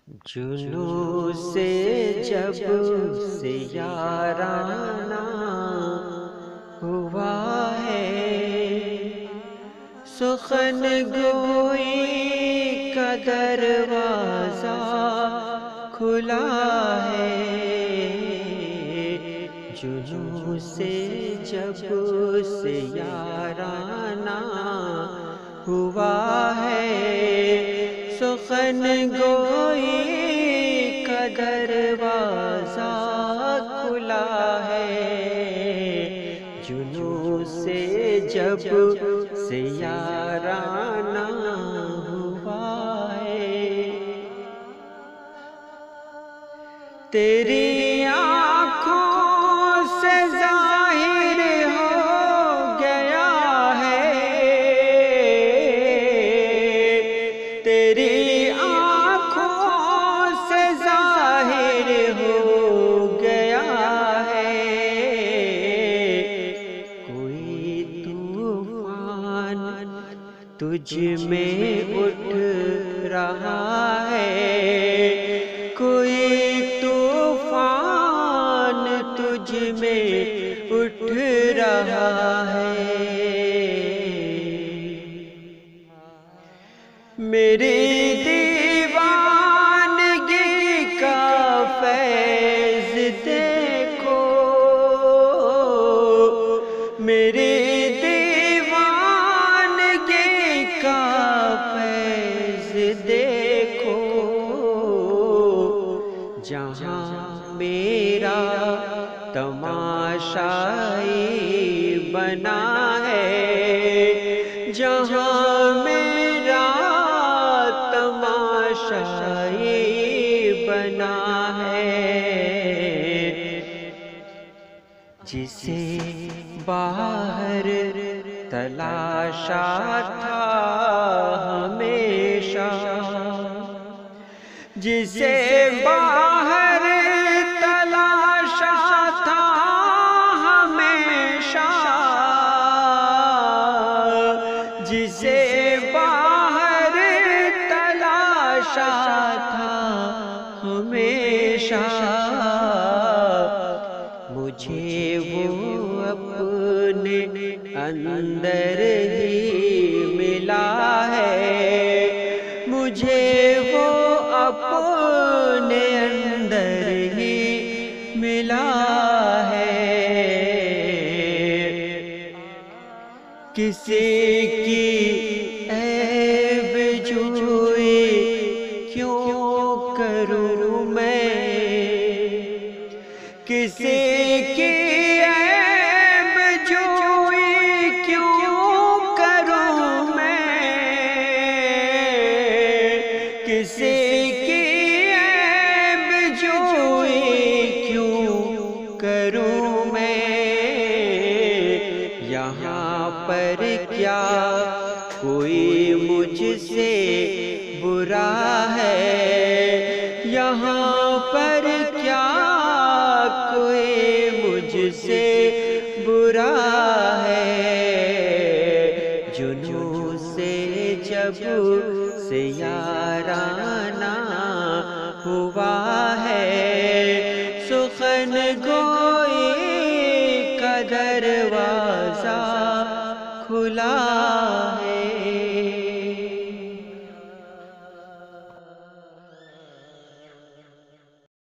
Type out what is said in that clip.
جنوں سے جب سے یارانہ ہوا ہے، سخن گوئی کا دروازہ کھلا ہے۔ جنوں سے جب سے یارانہ ہوا ہے، سخن گوئی کا دروازہ کھلا ہے۔ جنوں سے جب سے یارانہ ہوا ہے، تیری آنکھوں سے ظاہر ہو گیا ہے، تیری آنکھوں سے ظاہر ہو گیا ہے۔ کوئی طوفان تجھ میں اٹھ رہا ہے، کوئی طوفان تجھ میں اٹھ رہا ہے۔ میری دیوانگی کا فیض دیکھو، میری دیوانگی کا فیض دیکھو، جہاں میرا تماشائی بنا ہے، جہاں میرا تماشائی بنا ہے۔ جسے باہر تلاشا تھا ہمیشہ، جسے باہر تلاشا تھا ہمیشہ، جسے باہر تلاشا تھا ہمیشہ، مجھے وہ اپنے اندر ہی ملا ہے، مجھے وہ اپنے اندر ہی ملا ہے۔ کسی کی عیب جوئی کیوں کروں میں، کسی کی عیب جوئی کیوں کروں میں، کسی کی عیب جوئی کیوں کروں میں۔ یہاں پر کیا کوئی مجھ سے برا ہے، یہاں پر کیا کوئی مجھ سے برا ہے۔ جنوں سے جب سے یارانہ ہوا